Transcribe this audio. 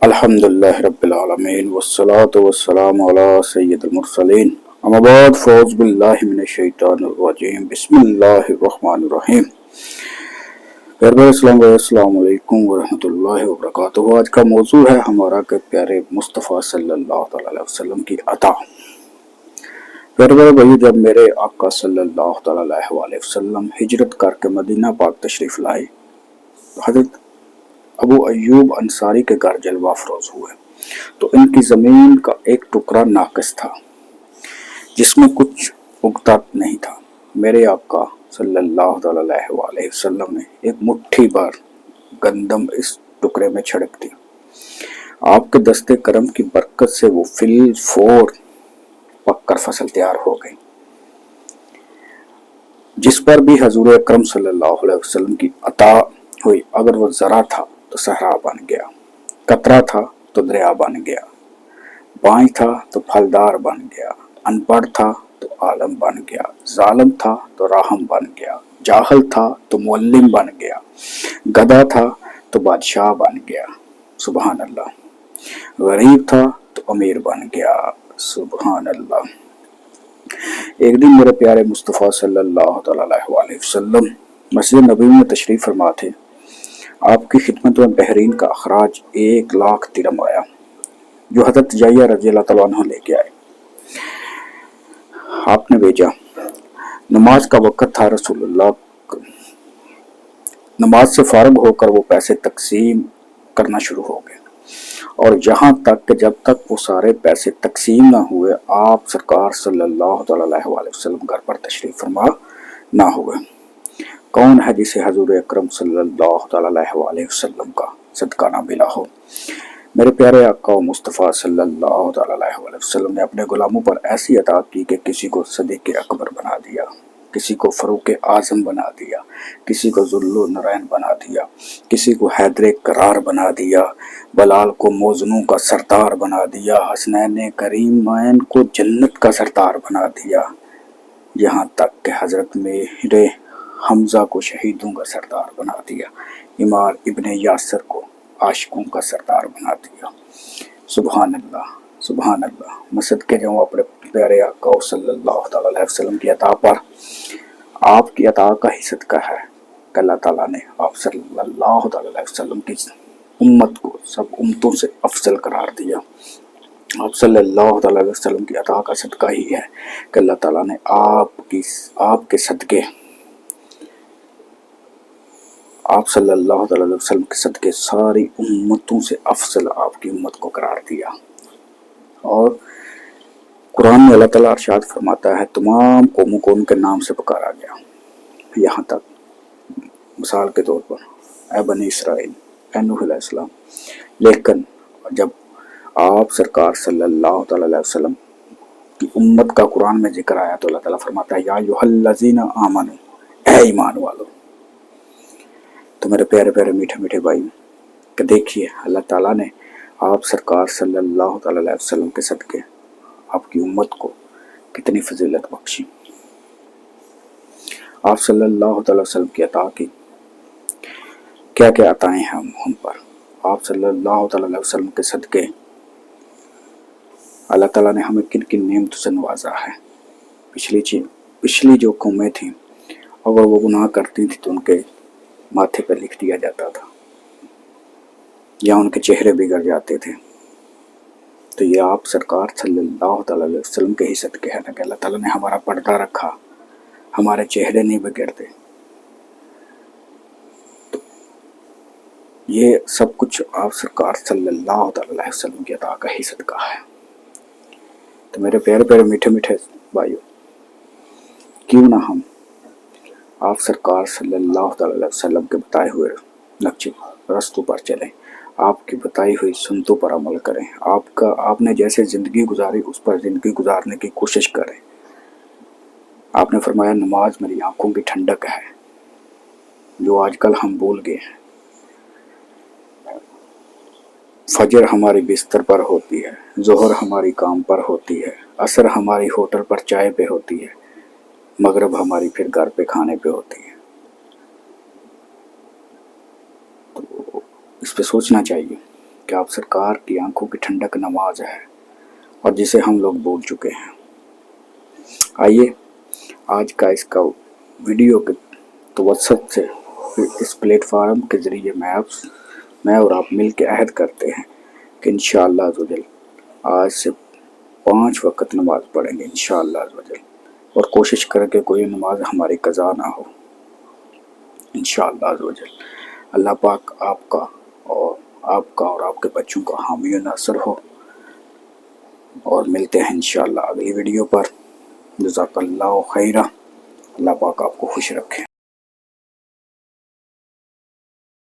अल्हम्दुलिल्लाह रब्बिल आलमीन वस्सलातु वस्सलामु अला सय्यिदिल मुरसलीन अम्मा बाद फ़ौज़ बिल्लाहि मिनश शैतानिर रजीम बिस्मिल्लाहिर रहमानिर रहीम। अस्सलाम वालेकुम व रहमतुल्लाहि व बरकातुहू। आज का मौजू है हमारा के प्यारे मुस्तफ़ा सल्लल्लाहु अलैहि वसल्लम की अता। प्यारे भाई, जब मेरे आका सल्लल्लाहु अलैहि वसल्लम हिजरत करके मदीना पाक तशरीफ लाए, हजरत अबू अयूब अंसारी के घर जलवा अफरोज हुए तो इनकी जमीन का एक टुकड़ा नाकिस था जिसमें कुछ उगता नहीं था। मेरे आका सल्लल्लाहु अलैहि वसल्लम ने एक मुट्ठी भर गंदम इस टुकड़े में छिड़क दी। आपके दस्ते करम की बरकत से वो फिल फोर पककर फसल तैयार हो गई। जिस पर भी हजूर अकरम सल्लल्लाहु अलैहि वसल्लम की अता हुई, अगर वो जरा था तो सहरा बन गया, कतरा था तो दरिया बन गया, बाई था तो फलदार बन गया, अनपढ़ था तो आलम बन गया, जालिम था तो राहम बन गया, जाहल था तो मुअल्लिम बन गया, गधा था तो बादशाह बन गया, सुबहान अल्लाह, गरीब था तो अमीर बन गया, सुबहान अल्लाह। एक दिन मेरे प्यारे मुस्तफ़ा सल्लल्लाहु अलैहि वसल्लम मस्जिद नबी में तशरीफ फरमा थे। आपकी खिदमत में बहरीन का अखराज 1,00,000 दिरहम आया जो हजरत जाहिया रज़ी अल्लाह तआला अन्हु लेके आए। आपने भेजा। नमाज का वक़्त था। रसूलुल्लाह नमाज से फारग होकर वो पैसे तकसीम करना शुरू हो गए और यहाँ तक कि जब तक वो सारे पैसे तकसीम ना हुए, आप सरकार सल्लल्लाहु अलैहि वसल्लम घर पर तशरीफ फरमा ना हुए। कौन है जिसे हजूर अकरम सल्लल्लाहु अलैहि वसल्लम का सदका ना मिला हो। मेरे प्यारे आका मुस्तफ़ा सल्लल्लाहु अलैहि वसल्लम ने अपने गुलामों पर ऐसी अता की कि किसी को सदीक़ अकबर बना दिया, किसी को फ़ारूक आज़म बना दिया, किसी को ज़ुल्लु नरैन बना दिया, किसी को हैदर करार बना दिया, बलाल को मौज़नू का सरदार बना दिया, हसनैन करीमैन को जन्नत का सरदार बना दिया, यहाँ तक कि हज़रत मेरे हमज़ा को शहीदों का सरदार बना दिया, इमार इब्ने यासर को आशिकों का सरदार बना दिया। सुबहान अल्लाह, सुबहान अल्लाह। मैं सदके जाऊँ अपने प्यारे आका सल्लल्लाहु अलैहि वसल्लम की अता पर। आपकी अता का ही सदका है कि अल्लाह ताला ने आप सल्लल्लाहु अलैहि वसल्लम की उम्मत को सब उम्मतों से अफजल करार दिया। आप सल्लल्लाहु अलैहि वसल्लम की अता का सदका ही है कि अल्लाह ताला ने आपके सदके, आप सल्लल्लाहु अलैहि वसल्लम के सदके सारी उम्मतों से अफजल आपकी उम्मत को करार दिया। और कुरान में अल्लाह ताला इरशाद फरमाता है, तमाम कौमों को उनके नाम से पुकारा गया। यहाँ तक मिसाल के तौर पर ए बनी इसराइल, ए नूह अलैहिस्सलाम। लेकिन जब आप सरकार सल्लल्लाहु अलैहि वसल्लम की उम्मत का कुरान में जिक्र आया तो अल्लाह ताला फरमाता है, या अय्युहल्लज़ीना आमनू, ए ईमान वालों। तो मेरे प्यारे प्यारे मीठे मीठे भाई, कि देखिए अल्लाह ताला ने आप सरकार सल्लल्लाहु अलैहि वसल्लम के सदके आपकी उम्मत को कितनी फजीलत बख्शी। आप सल्लल्लाहु अलैहि वसल्लम की अता की क्या क्या अताएं हैं हम पर। आप सल्लल्लाहु अलैहि वसल्लम के सदके अल्लाह ताला ने हमें किन किन नेमतों से नवाजा है। पिछली जो कौमें थीं, अगर वो गुनाह करती थी तो उनके माथे पर लिख दिया जाता था या उनके चेहरे बिगड़ जाते थे। तो ये आप सरकार सल्लल्लाहु अलैहि वसल्लम के ही सदके है ना कि अल्लाह ताला ने हमारा पर्दा रखा, हमारे चेहरे नहीं बिगड़ते। तो ये सब कुछ आप सरकार सल्लल्लाहु अलैहि वसल्लम की अता का ही सदका है। तो मेरे प्यारे प्यारे मीठे मीठे भाइयों, क्यों ना हम आप सरकार सल्लल्लाहु अलैहि वसल्लम के बताए हुए नक्शे रास्तों पर चलें, आपकी बताई हुई सुन्नतों पर अमल करें, आपने जैसे ज़िंदगी गुजारी उस पर ज़िंदगी गुजारने की कोशिश करें। आपने फरमाया नमाज मेरी आंखों की ठंडक है, जो आजकल हम भूल गए हैं। फजर हमारी बिस्तर पर होती है, जोहर हमारी काम पर होती है, असर हमारी होटल पर चाय पे होती है, मगरिब हमारी फिर घर पे खाने पे होती है। तो इस पे सोचना चाहिए کہ آپ سرکار کی آنکھوں کی ٹھنڈک نماز ہے اور جسے ہم لوگ بھول چکے ہیں۔ آئیے آج کا اس کا ویڈیو کے توسط سے اس پلیٹ فارم کے ذریعے میں اور آپ مل کے عہد کرتے ہیں کہ انشاءاللہ عزوجل آج سے 5 وقت نماز پڑھیں گے انشاءاللہ عزوجل، اور کوشش کریں کہ کوئی نماز ہماری قضا نہ ہو انشاءاللہ عزوجل۔ اللہ پاک آپ کا اور آپ کے بچوں کا حامی و ناصر ہو، اور ملتے ہیں انشاءاللہ اگلی ویڈیو پر۔ جزاک اللہ خیرہ، اللہ پاک آپ کو خوش رکھے۔